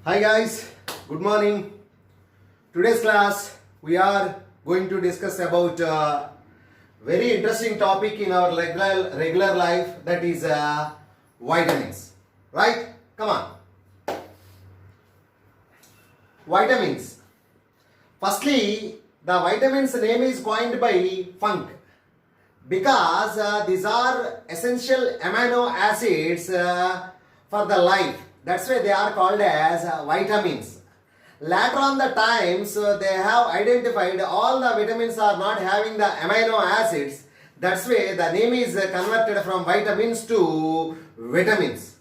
Hi guys, good morning. Today's class we are going to discuss about very interesting topic in our regular life, that is vitamins. Right? Come on. Vitamins. Firstly, the vitamins name is coined by Funk because these are essential amino acids for the life. That's why they are called as vitamins. Later on the times, they have identified all the vitamins are not having the amino acids. That's why the name is converted from vitamins to vitamins.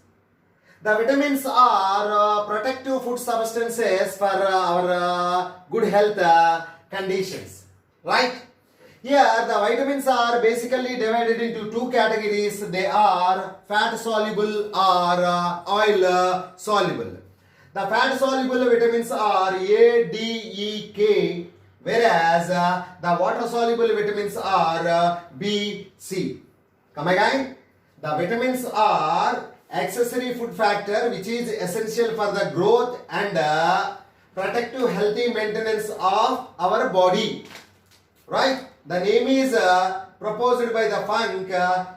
The vitamins are protective food substances for our good health conditions. Right? Here the vitamins are basically divided into two categories. They are fat soluble or oil soluble. The fat soluble vitamins are A, D, E, K, whereas the water soluble vitamins are B, C. Come again. The vitamins are accessory food factor which is essential for the growth and protective healthy maintenance of our body. Right? The name is proposed by the Funk.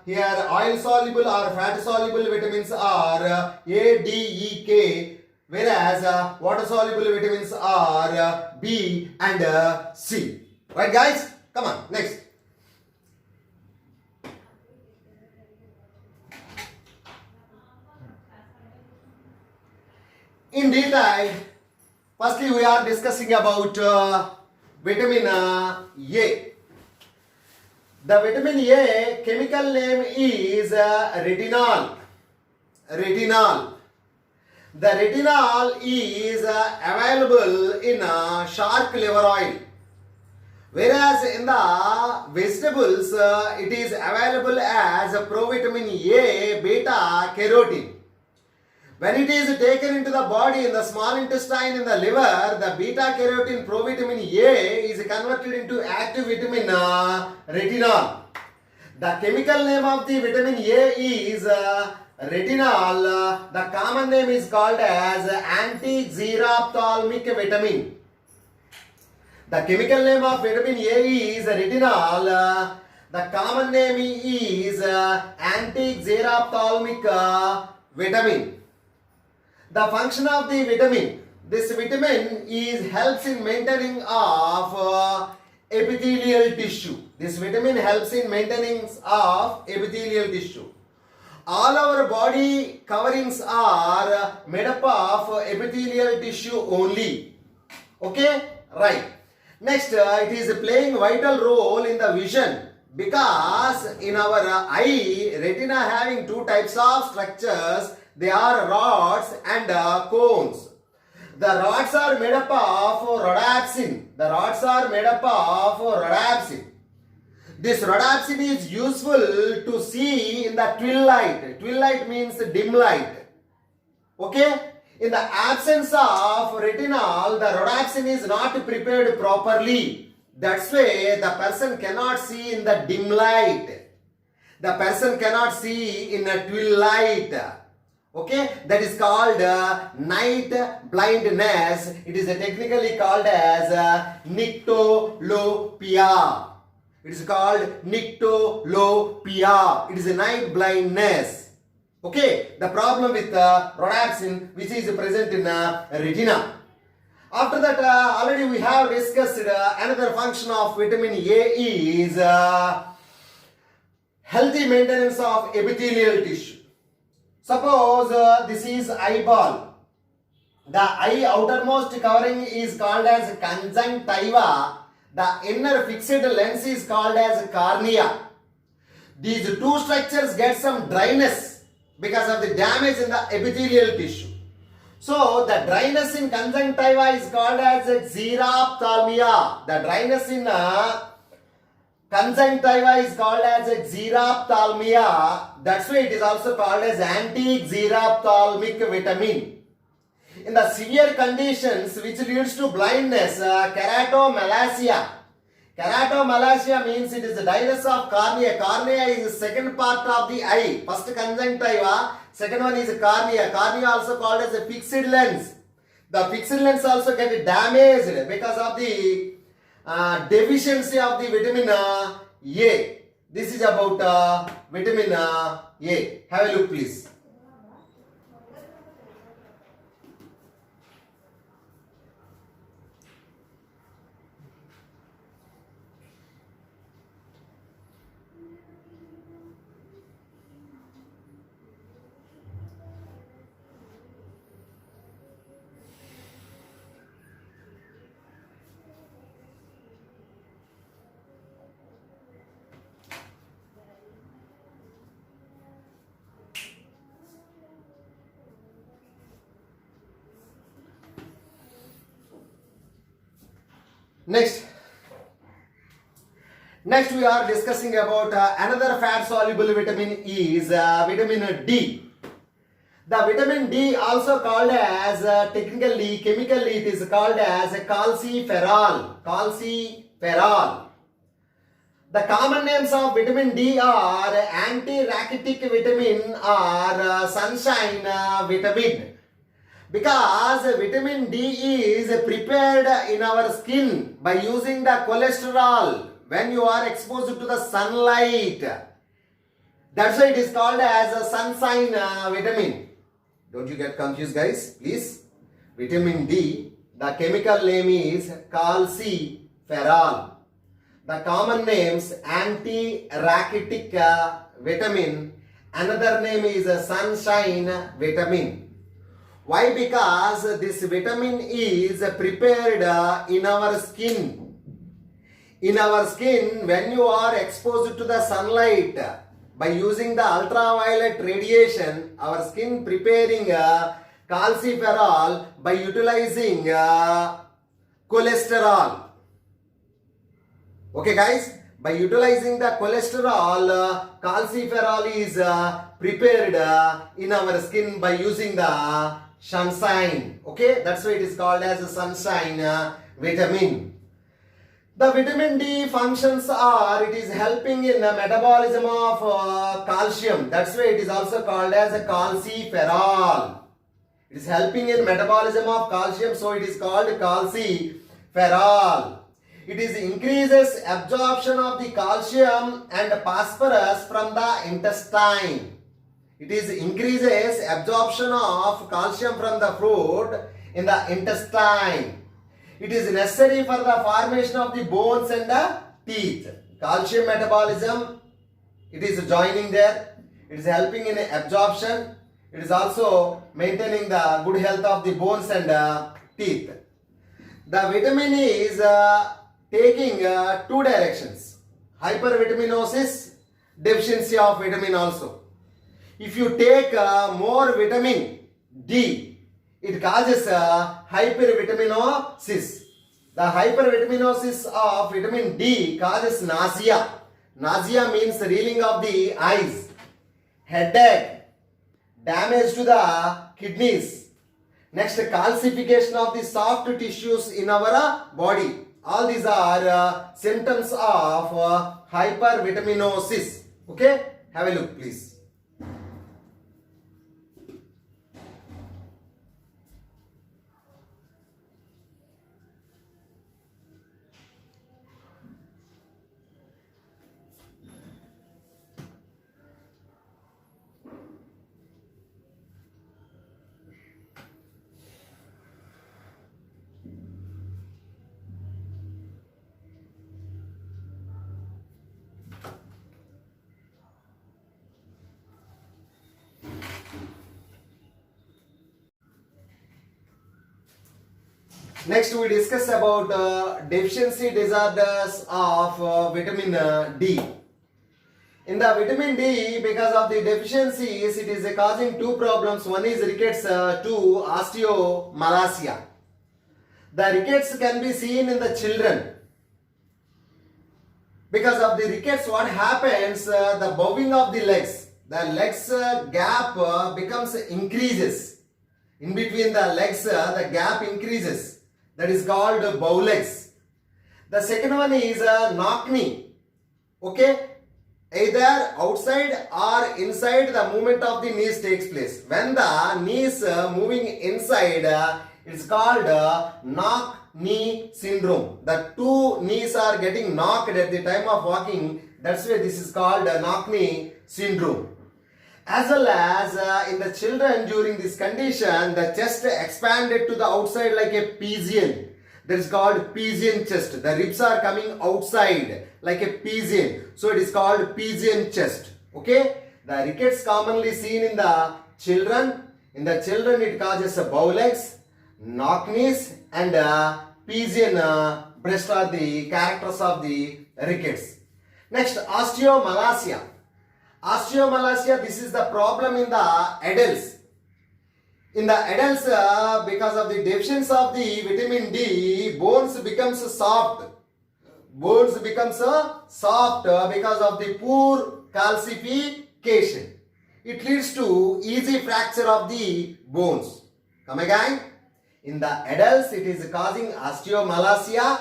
Here oil soluble or fat soluble vitamins are A, D, E, K, whereas water soluble vitamins are B and C. Right guys? Come on, next. In detail, firstly we are discussing about vitamin A. The vitamin A chemical name is retinol. Retinol. The retinol is available in shark liver oil, whereas in the vegetables it is available as provitamin A beta carotene. When it is taken into the body in the small intestine in the liver, the beta carotene provitamin A is converted into active vitamin retinol. The chemical name of the vitamin A is retinol. The common name is called as anti-xerophthalmic vitamin. The chemical name of vitamin A is retinol. The common name is anti-xerophthalmic vitamin. The function of the vitamin. This vitamin helps in maintaining of epithelial tissue. This vitamin helps in maintenance of epithelial tissue. All our body coverings are made up of epithelial tissue only. Okay? Right. Next, it is playing vital role in the vision because in our eye, retina having two types of structures. They are rods and cones. The rods are made up of rhodopsin. The rods are made up of rhodopsin. This rhodopsin is useful to see in the twilight. Twilight means dim light. Okay? In the absence of retinol, the rhodopsin is not prepared properly. That's why the person cannot see in the dim light. The person cannot see in a twilight. Okay, that is called night blindness. It is technically called as nyctalopia. It is called nyctalopia. It is a night blindness. Okay, the problem with rhodopsin which is present in retina. After that, already we have discussed another function of vitamin A is healthy maintenance of epithelial tissue. Suppose this is eyeball. The eye outermost covering is called as conjunctiva. The inner fixed lens is called as cornea. These two structures get some dryness because of the damage in the epithelial tissue. So the dryness in conjunctiva is called as xerophthalmia. The dryness in conjunctiva is called as xerophthalmia. That's why it is also called as anti-xerophthalmic vitamin. In the severe conditions which leads to blindness, keratomalacia. Keratomalacia means it is the dryness of cornea. Cornea is the second part of the eye. First conjunctiva, second one is cornea. Cornea also called as a fixed lens. The fixed lens also get damaged because of the deficiency of the vitamin A. This is about vitamin A. Have a look, please. Next we are discussing about another fat soluble vitamin is vitamin D. The vitamin D also called as technically, chemically it is called as calciferol. Calciferol. The common names of vitamin D are anti-rachitic vitamin or sunshine vitamin. Because vitamin D is prepared in our skin by using the cholesterol when you are exposed to the sunlight. That's why it is called as a sunshine vitamin. Don't you get confused, guys? Please. Vitamin D, the chemical name is calciferol. The common names anti-rachitic vitamin. Another name is sunshine vitamin. Why? Because this vitamin is prepared in our skin. In our skin, when you are exposed to the sunlight by using the ultraviolet radiation, our skin preparing calciferol by utilizing cholesterol. Okay, guys, by utilizing the cholesterol, calciferol is prepared in our skin by using the sunshine. Okay, that's why it is called as a sunshine vitamin. The vitamin D functions are, it is helping in the metabolism of calcium. That's why it is also called as a calciferol. It is helping in metabolism of calcium, so it is called calciferol. It is increases absorption of the calcium and phosphorus from the intestine. It is increases absorption of calcium from the food in the intestine. It is necessary for the formation of the bones and the teeth. Calcium metabolism, it is joining there. It is helping in absorption. It is also maintaining the good health of the bones and teeth. The vitamin is taking two directions. Hypervitaminosis, deficiency of vitamin also. If you take more vitamin D, it causes hypervitaminosis. The hypervitaminosis of vitamin D causes nausea. Nausea means reeling of the eyes, headache, damage to the kidneys. Next, calcification of the soft tissues in our body. All these are symptoms of hypervitaminosis. Okay, have a look, please. Next, we discuss about deficiency disorders of vitamin D. In the vitamin D, because of the deficiencies, it is causing two problems. One is rickets, two osteomalacia. The rickets can be seen in the children. Because of the rickets, what happens? The bowing of the legs gap becomes increases. In between the legs, the gap increases. That is called bow legs. The second one is knock knee. Okay, either outside or inside the movement of the knees takes place. When the knees moving inside, It's called knock-knee syndrome. The two knees are getting knocked at the time of walking. That's why this is called knock-knee syndrome. As well as in the children during this condition, the chest expanded to the outside like a pigeon. That is called pigeon chest. The ribs are coming outside like a pigeon. So it is called pigeon chest. Okay. The rickets commonly seen in the children. In the children it causes bow legs, knock knees and pigeon breast are the characters of the rickets. Next, osteomalacia. Osteomalacia, this is the problem in the adults. In the adults, because of the deficiency of the vitamin D, bones becomes soft. Bones becomes soft because of the poor calcification. It leads to easy fracture of the bones. Come again. In the adults, it is causing osteomalacia.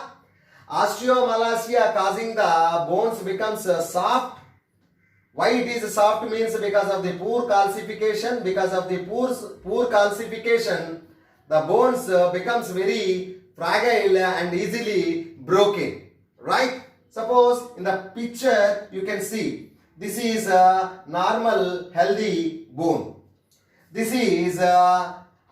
Osteomalacia causing the bones becomes soft. Why it is soft means because of the poor calcification. Because of the poor calcification, the bones becomes very fragile and easily broken. Right? Suppose in the picture you can see this is a normal healthy bone. This is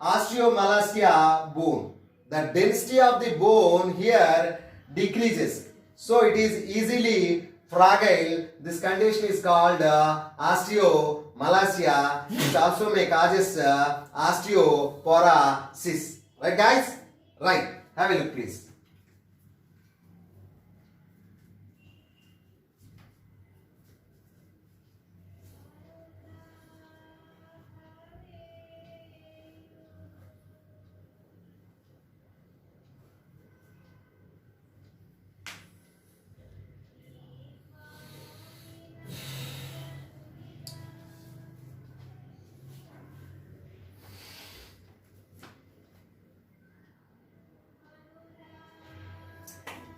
osteomalacia bone. The density of the bone here decreases. So it is easily fragile. This condition is called osteomalacia. It also may causes osteoporosis. Right guys? Right. Have a look please.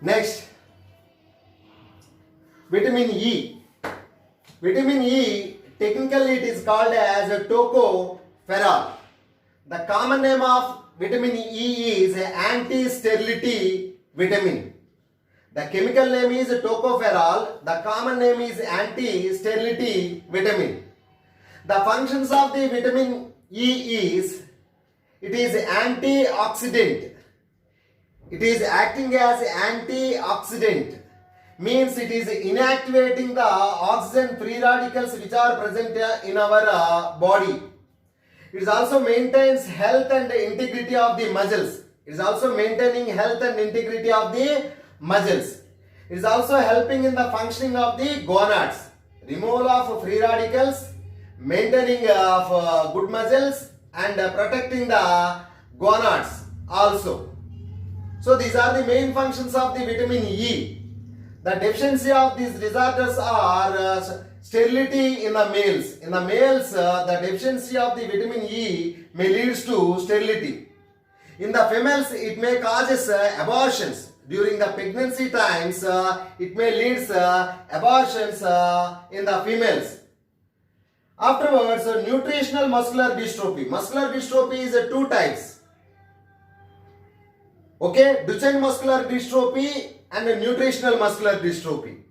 Next, vitamin E. Vitamin E, technically it is called as a tocopherol. The common name of vitamin E is anti-sterility vitamin. The chemical name is tocopherol. The common name is anti-sterility vitamin. The functions of the vitamin E is, it is antioxidant. It is acting as antioxidant, means it is inactivating the oxygen free radicals which are present in our body. It is also maintains health and integrity of the muscles. It is also maintaining health and integrity of the muscles. It is also helping in the functioning of the gonads, removal of free radicals, maintaining of good muscles and protecting the gonads also. So these are the main functions of the vitamin E. The deficiency of these disorders are sterility in the males. In the males, the deficiency of the vitamin E may lead to sterility. In the females, it may causes abortions. During the pregnancy times, it may lead abortions in the females. Afterwards, nutritional muscular dystrophy. Muscular dystrophy is two types. Okay, Duchenne muscular dystrophy and nutritional muscular dystrophy.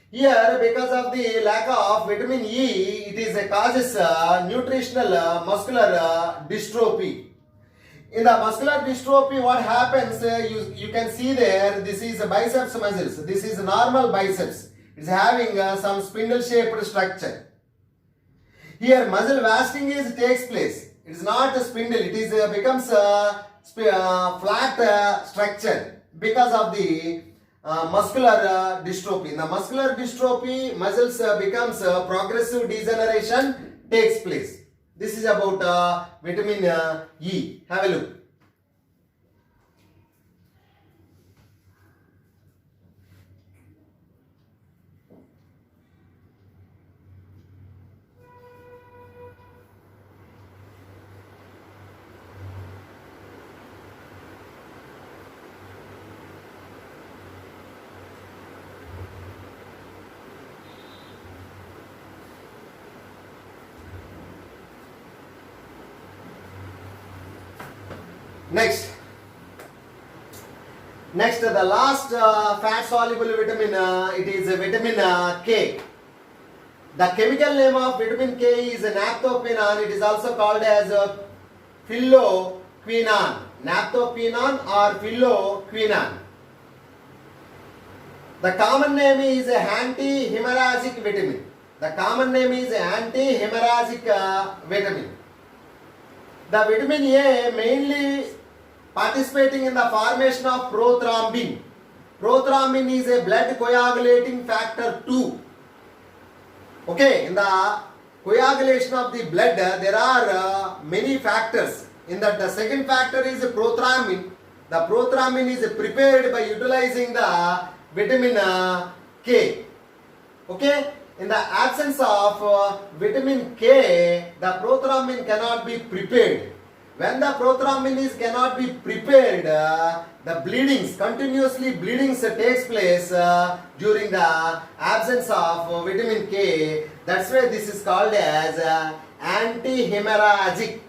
Here, because of the lack of vitamin E, it is causes nutritional muscular dystrophy. In the muscular dystrophy, what happens? You can see there. This is biceps muscles. This is normal biceps. It is having some spindle-shaped structure. Here, muscle wasting takes place. It is not a spindle. It is becomes flat structure because of the muscular dystrophy. In the muscular dystrophy, muscles becomes progressive degeneration takes place. This is about vitamin E. Have a look. Next, Next, the last fat soluble vitamin, it is vitamin K. The chemical name of vitamin K is naphthoquinone. It is also called as phylloquinone. Naphthoquinone or phylloquinone. The common name is anti-hemorrhagic vitamin. The common name is anti-hemorrhagic vitamin. The vitamin A mainly participating in the formation of prothrombin. Prothrombin is a blood coagulating factor 2. Okay, in the coagulation of the blood, there are many factors. In that, the second factor is prothrombin. The prothrombin is prepared by utilizing the vitamin K. Okay, in the absence of vitamin K, the prothrombin cannot be prepared. When the prothrombin cannot be prepared, the bleedings, continuously bleedings takes place during the absence of vitamin K. That's why this is called as anti-hemorrhagic.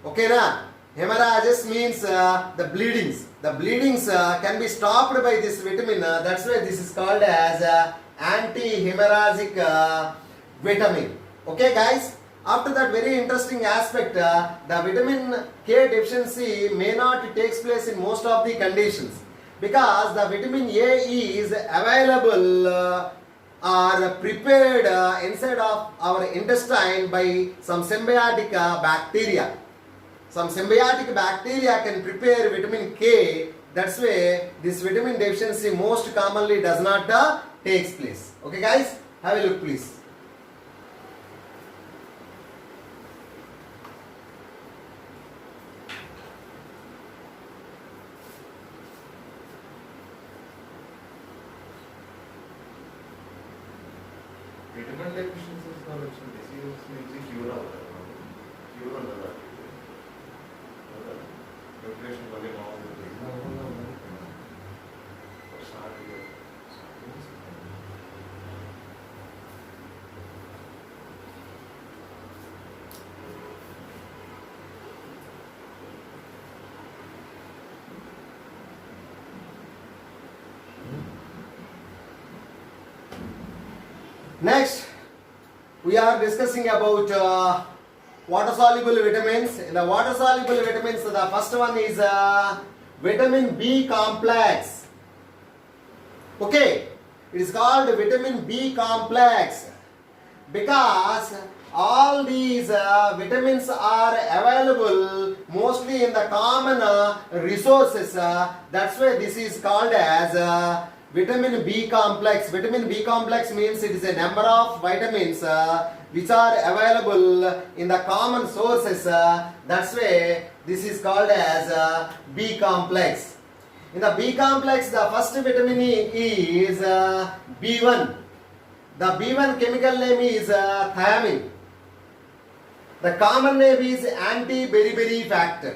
Okay, na? Hemorrhages means the bleedings. The bleedings can be stopped by this vitamin. That's why this is called as anti-hemorrhagic vitamin. Okay, guys. After that very interesting aspect, the vitamin K deficiency may not takes place in most of the conditions because the vitamin A is available or prepared inside of our intestine by some symbiotic bacteria. Some symbiotic bacteria can prepare vitamin K. That's why this vitamin deficiency most commonly does not takes place. Okay, guys, have a look, please. Vitamin deficiency disease means cure nutrition Next, we are discussing about water-soluble vitamins. In the water-soluble vitamins, the first one is vitamin B complex. Okay, it is called vitamin B complex because all these vitamins are available mostly in the common resources. That's why this is called as vitamin B complex. Vitamin B complex means it is a number of vitamins which are available in the common sources. That's why this is called as B complex. In the B complex, the first vitamin is B1. The B1 chemical name is thiamine. The common name is anti-beriberi factor.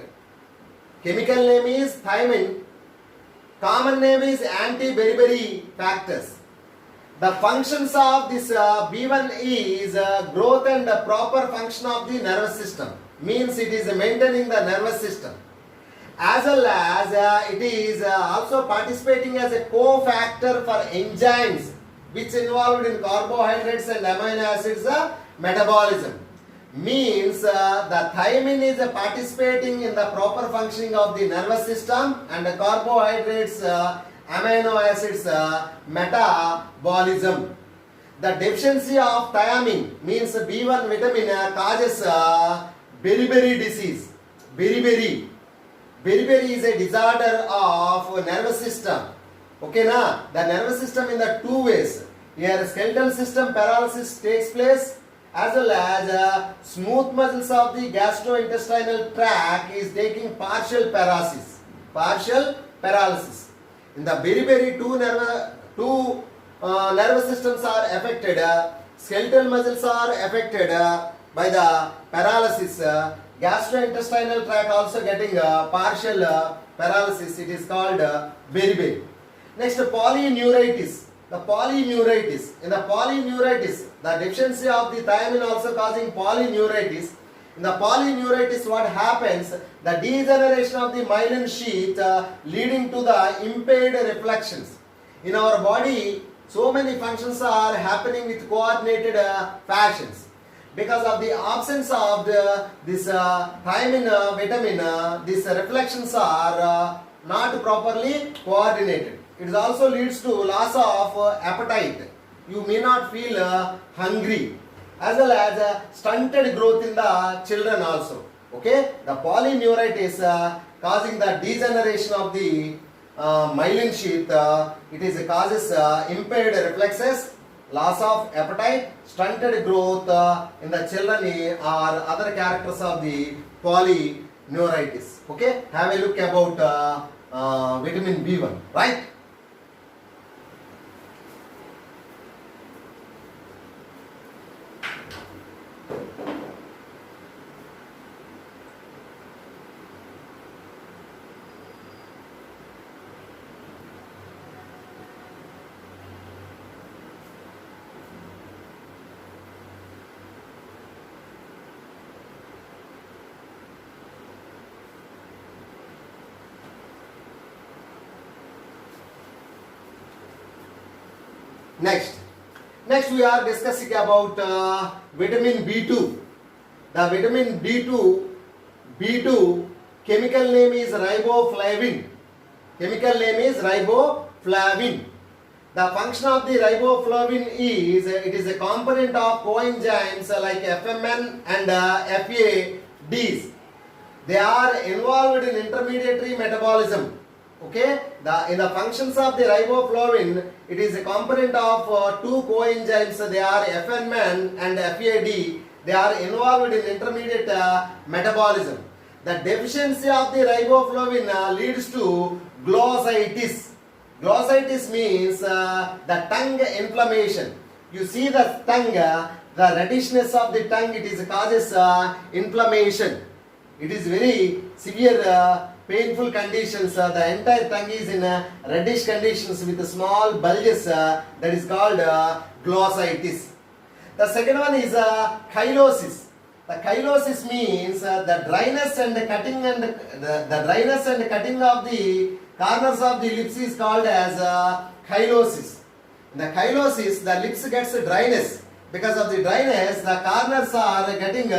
Chemical name is thiamine. Common name is anti-beriberi factors. The functions of this B1 is growth and proper function of the nervous system. Means it is maintaining the nervous system. As well as it is also participating as a cofactor for enzymes which involved in carbohydrates and amino acids metabolism. Means the thiamine is participating in the proper functioning of the nervous system and the carbohydrates, amino acids metabolism. The deficiency of thiamine means B1 vitamin causes beriberi disease. Beriberi is a disorder of nervous system. Okay, na? The nervous system in the two ways. Here skeletal system paralysis takes place, as well as smooth muscles of the gastrointestinal tract is taking partial paralysis. In the beriberi, two nervous systems are affected. Skeletal muscles are affected by the paralysis. Gastrointestinal tract also getting partial paralysis. It is called beriberi. Next, polyneuritis. The polyneuritis. In the polyneuritis, the deficiency of the thiamine also causing polyneuritis. In the polyneuritis, what happens? The degeneration of the myelin sheath leading to the impaired reflections. In our body, so many functions are happening with coordinated fashions. Because of the absence of this thiamine vitamin, these reflections are not properly coordinated. It also leads to loss of appetite. You may not feel hungry, as well as stunted growth in the children also. Okay, the polyneuritis causing the degeneration of the myelin sheath. It is causes impaired reflexes, loss of appetite, stunted growth in the children are other characters of the polyneuritis. Okay, have a look about vitamin B1, right? Next we are discussing about vitamin B2. The vitamin B2 chemical name is riboflavin. Chemical name is riboflavin. The function of the riboflavin is it is a component of coenzymes like FMN and FADs. They are involved in intermediary metabolism. Okay, in the functions of the riboflavin, it is a component of two coenzymes. They are FMN and FAD. They are involved in intermediate metabolism. The deficiency of the riboflavin leads to glossitis. Glossitis means the tongue inflammation. You see the tongue, the reddishness of the tongue, it is causes inflammation. It is very severe painful conditions. The entire tongue is in reddish conditions with small bulges. That is called glossitis. The second one is chylosis. The chylosis means the dryness and cutting the dryness and cutting of the corners of the lips is called as chylosis. In the chylosis, the lips gets dryness. Because of the dryness, the corners are getting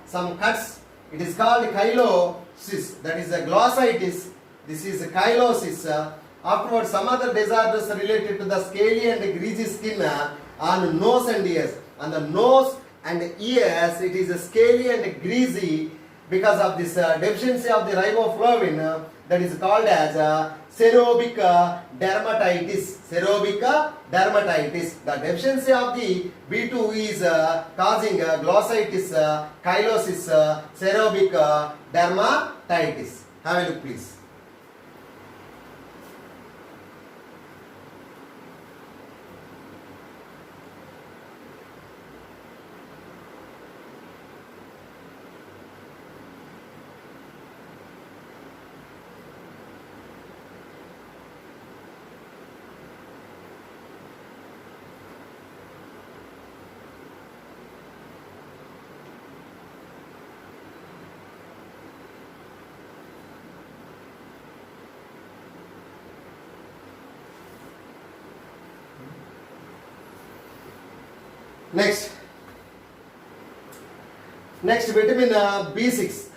some cuts. It is called chylosis. That is a glossitis. This is chylosis. Afterwards, some other disorders related to the scaly and greasy skin on nose and ears. On the nose and ears, it is scaly and greasy because of this deficiency of the riboflavin. That is called as serobic dermatitis. Serobic dermatitis. The deficiency of the B2 is causing glossitis, chylosis, serobic dermatitis. Have a look, please. Next vitamin B6.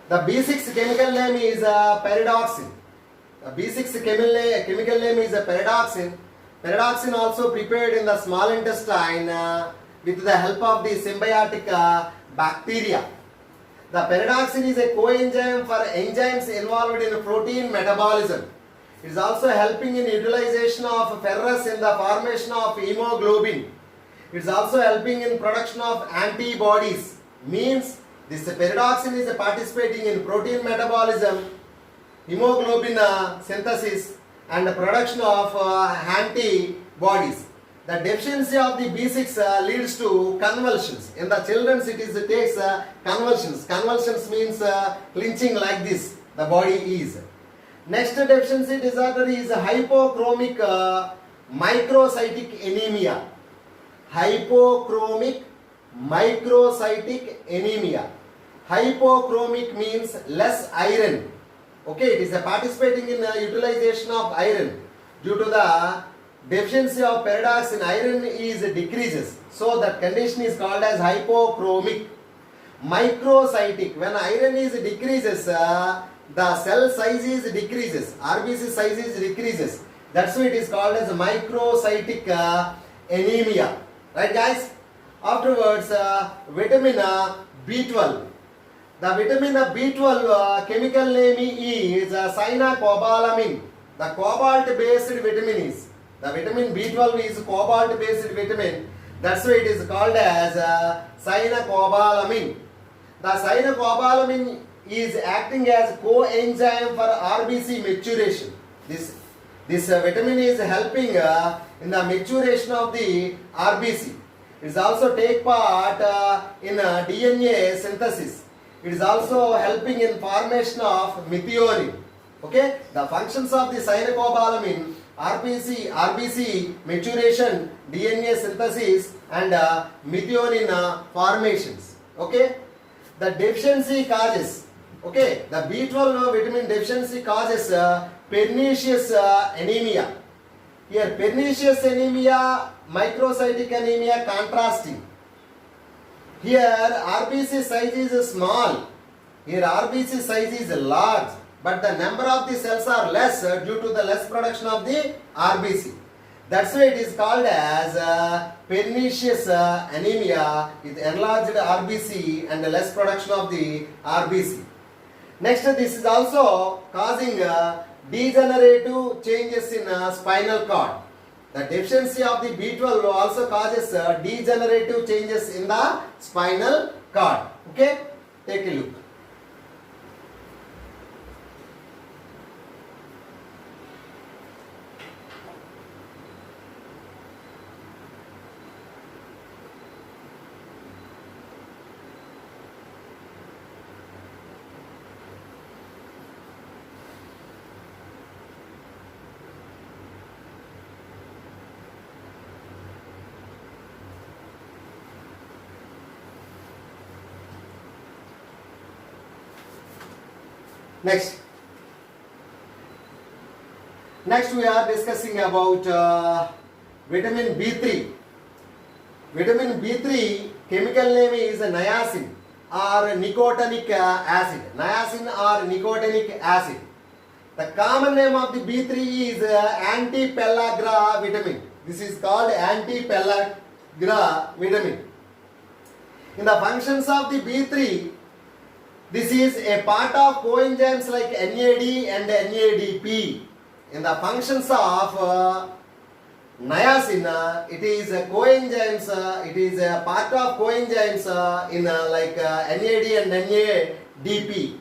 The B6 chemical name is pyridoxine. The B6 chemical name is pyridoxine. Pyridoxine also prepared in the small intestine with the help of the symbiotic bacteria. The pyridoxine is a coenzyme for enzymes involved in protein metabolism. It is also helping in utilization of ferrous in the formation of hemoglobin. It is also helping in production of antibodies. Means this pyridoxine is participating in protein metabolism, hemoglobin synthesis and production of antibodies. The deficiency of the B6 leads to convulsions. In the children it takes convulsions. Convulsions means clenching like this the body is. Next deficiency disorder is hypochromic microcytic anemia. Hypochromic microcytic anemia. Hypochromic means less iron. Okay, it is a participating in utilization of iron due to the deficiency of paradox in iron is decreases. So that condition is called as hypochromic. Microcytic, when iron is decreases, the cell size is decreases, RBC size is decreases. That's why it is called as microcytic anemia. Right, guys? Afterwards, vitamin B12. The vitamin B12 chemical name is cyanocobalamin. The cobalt-based vitamin is. The vitamin B12 is cobalt-based vitamin. That's why it is called as cyanocobalamin. The cyanocobalamin is acting as coenzyme for RBC maturation. This vitamin is helping in the maturation of the RBC. It is also take part in DNA synthesis. It is also helping in formation of methionine. Okay, the functions of the cyanocobalamin: RBC maturation, DNA synthesis, and methionine formations. Okay, the deficiency causes. Okay, the B12 vitamin deficiency causes pernicious anemia. Here, pernicious anemia, microcytic anemia contrasting. Here, RBC size is small. Here, RBC size is large. But the number of the cells are less due to the less production of the RBC. That's why it is called as pernicious anemia with enlarged RBC and less production of the RBC. Next, this is also causing degenerative changes in spinal cord. The deficiency of the B12 also causes degenerative changes in the spinal cord. Okay, take a look. Next we are discussing about vitamin B3. Vitamin B3 chemical name is niacin or nicotinic acid. Niacin or nicotinic acid. The common name of the B3 is antipellagra vitamin. This is called antipellagra vitamin. In the functions of the B3, this is a part of coenzymes like NAD and NADP. In the functions of niacin, it is a coenzymes. It is a part of coenzymes in like NAD and NADP.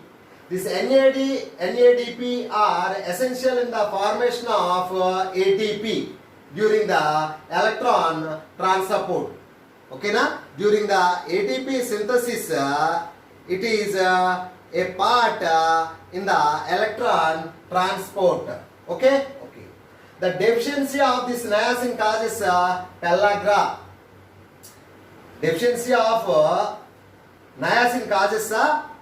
This NAD, NADP are essential in the formation of ATP during the electron transport. Okay, na? During the ATP synthesis, it is a part in the electron transport. Okay? Okay. The deficiency of this niacin causes pellagra. Deficiency of niacin causes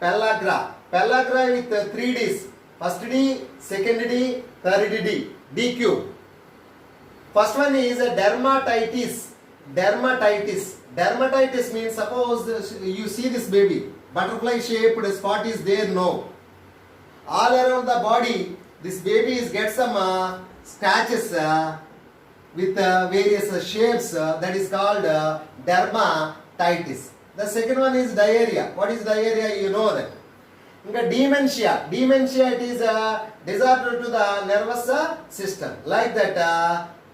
pellagra. Pellagra with 3 Ds. First D, second D, third D. DQ. First one is dermatitis. Dermatitis. Dermatitis means suppose you see this baby. Butterfly shaped spot is there, no. All around the body, this baby gets some scratches with various shapes. That is called dermatitis. The second one is diarrhea. What is diarrhea? You know that. Dementia. Dementia, it is a disorder to the nervous system. Like that,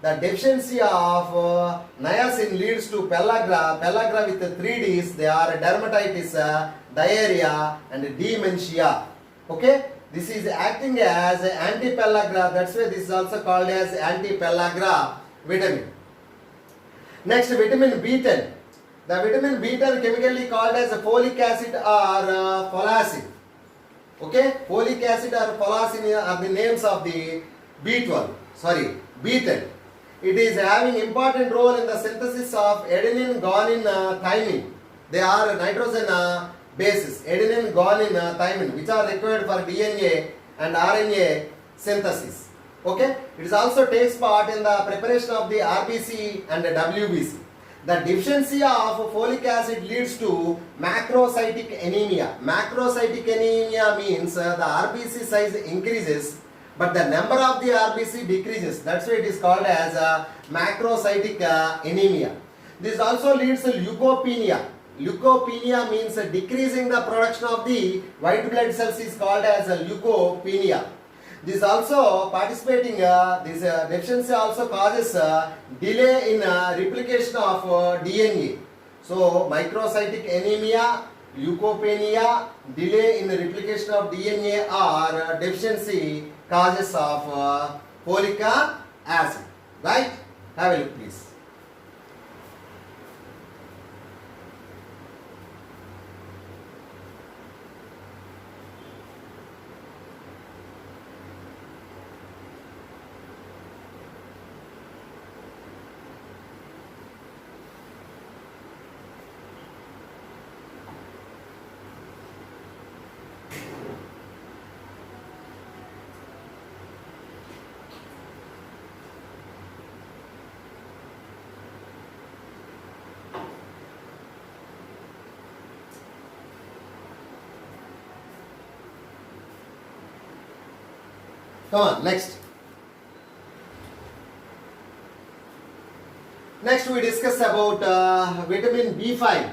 the deficiency of niacin leads to pellagra. Pellagra with 3 Ds. They are dermatitis, diarrhea, and dementia. Okay. This is acting as antipellagra. That's why this is also called as antipellagra vitamin. Next, vitamin B10. The vitamin B10 chemically called as folic acid or folacin. Okay, folic acid or folacin are the names of the B12. Sorry, B10. It is having important role in the synthesis of adenine, guanine, thymine. They are nitrogen bases, adenine, guanine, thymine, which are required for DNA and RNA synthesis. Okay, it is also takes part in the preparation of the RBC and the WBC. The deficiency of folic acid leads to macrocytic anemia. Macrocytic anemia means the RBC size increases, but the number of the RBC decreases. That's why it is called as macrocytic anemia. This also leads to leukopenia. Leukopenia means decreasing the production of the white blood cells is called as leukopenia. This also participating, this deficiency also causes delay in replication of DNA. So microcytic anemia, leukopenia, delay in the replication of DNA are deficiency causes of folic acid. Right? Have a look please. Come on, next. Next we discuss about vitamin B5.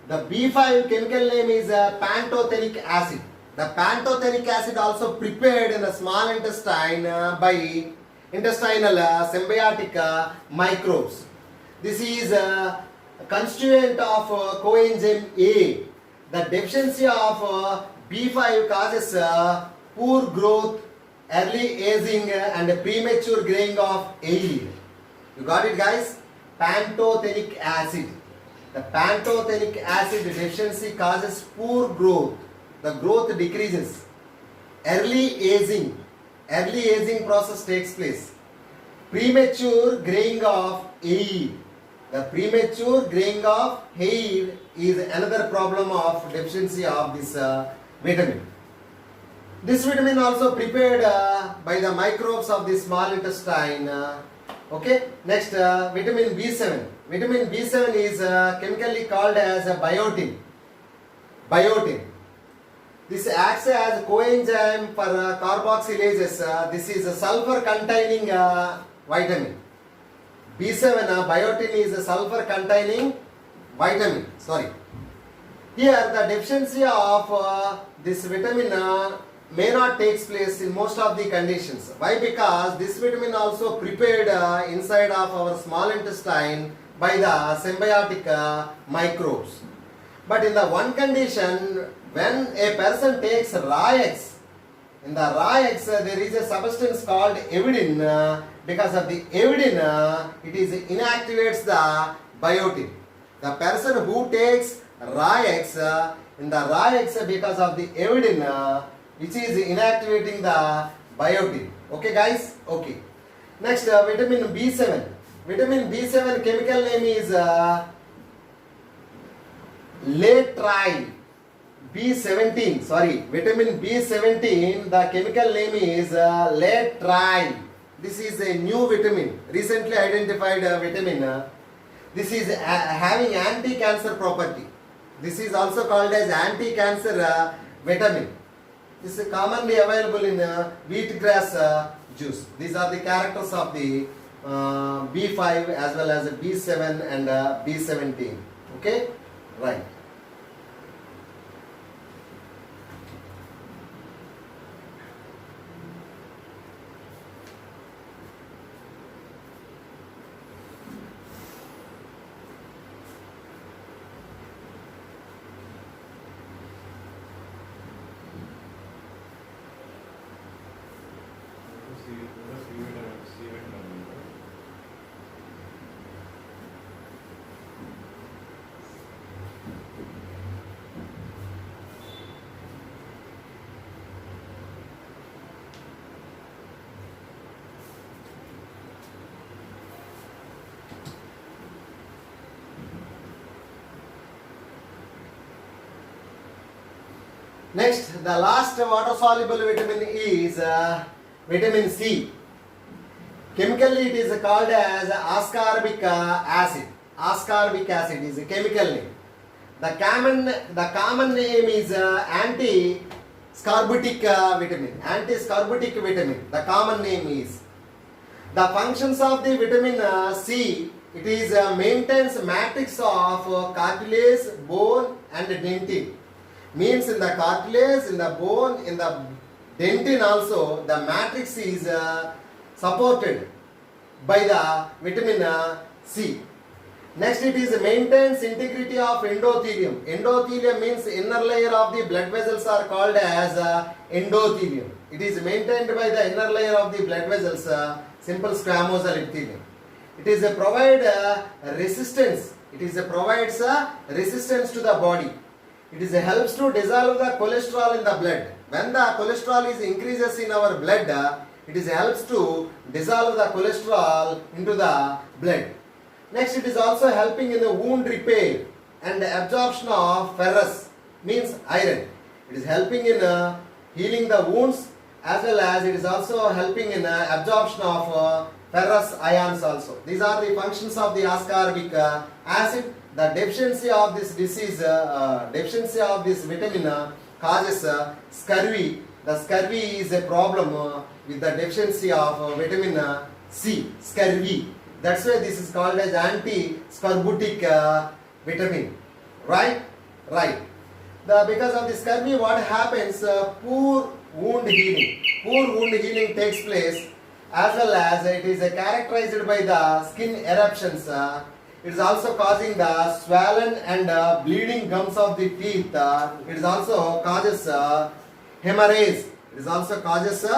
The B5 chemical name is pantothenic acid. The pantothenic acid also prepared in the small intestine by intestinal symbiotic microbes. This is a constituent of coenzyme A. The deficiency of B5 causes poor growth, early aging and premature graying of hair. You got it guys? Pantothenic acid. The pantothenic acid deficiency causes poor growth. The growth decreases. Early aging process takes place. Premature graying of hair. The premature graying of hair is another problem of deficiency of this vitamin. This vitamin also prepared by the microbes of the small intestine. Okay, next vitamin B7. Vitamin B7 is chemically called as biotin. Biotin. This acts as coenzyme for carboxylases. This is a sulfur containing vitamin. B7 biotin is a sulfur containing vitamin. Sorry. Here the deficiency of this vitamin may not takes place in most of the conditions. Why? Because this vitamin also prepared inside of our small intestine by the symbiotic microbes. But in the one condition, when a person takes raw eggs, in the raw eggs there is a substance called avidin. Because of the avidin, it is inactivates the biotin. The person who takes raw eggs, in the raw eggs because of the avidin, which is inactivating the biotin. Okay guys? Okay. Next vitamin B7. Vitamin B7 chemical name is laetrile. B17. Sorry. Vitamin B17. The chemical name is laetrile. This is a new vitamin. Recently identified vitamin. This is having anti-cancer property. This is also called as anti-cancer vitamin. This is commonly available in wheatgrass juice. These are the characters of the B5 as well as B7 and B17. Okay? Right. Next, the last water soluble vitamin is vitamin C. Chemically, it is called as ascorbic acid. Ascorbic acid is a chemical name. The common name is anti-scorbutic vitamin. Anti-scorbutic vitamin. The common name is. The functions of the vitamin C. It is maintains matrix of cartilage, bone, and dentin. Means in the cartilage, in the bone, in the dentin also, the matrix is supported by the vitamin C. Next, it is maintains integrity of endothelium. Endothelium means inner layer of the blood vessels are called as endothelium. It is maintained by the inner layer of the blood vessels, simple squamosal epithelium. It is provide resistance. It is provides resistance to the body. It is helps to dissolve the cholesterol in the blood. When the cholesterol is increases in our blood, it is helps to dissolve the cholesterol into the blood. Next, it is also helping in the wound repair and absorption of ferrous, means iron. It is helping in healing the wounds, as well as it is also helping in absorption of ferrous ions also. These are the functions of the ascorbic acid. The deficiency of this disease, deficiency of this vitamin causes scurvy. The scurvy is a problem with the deficiency of vitamin C, scurvy. That's why this is called as anti-scorbutic vitamin. Right? Right. Because of the scurvy, what happens? Poor wound healing. Poor wound healing takes place, as well as it is characterized by the skin eruptions. It is also causing the swollen and bleeding gums of the teeth. It is also causes hemorrhage. It is also causes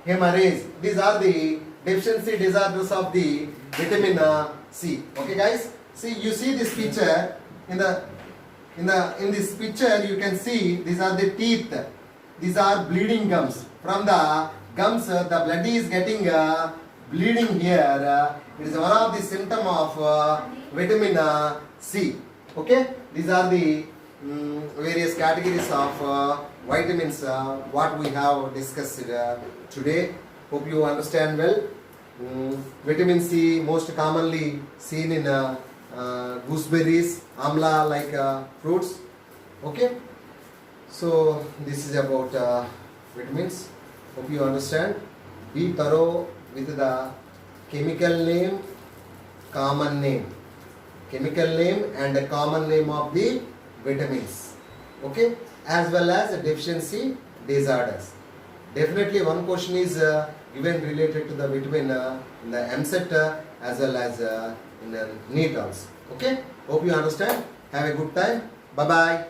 hemorrhage. These are the deficiency disorders of the vitamin C. Okay, guys. See, you see this picture in this picture. You can see these are the teeth. These are bleeding gums. From the gums, the blood is getting bleeding here. It is one of the symptom of vitamin C. Okay, these are the various categories of vitamins what we have discussed today. Hope you understand well. Vitamin C most commonly seen in gooseberries, amla like fruits. Okay, so this is about vitamins. Hope you understand. Be thorough with the chemical name, common name. Chemical name and a common name of the vitamins. Okay, as well as deficiency disorders. Definitely one question is given related to the vitamin in the MSET as well as in the NEET also. Okay, hope you understand. Have a good time. Bye bye.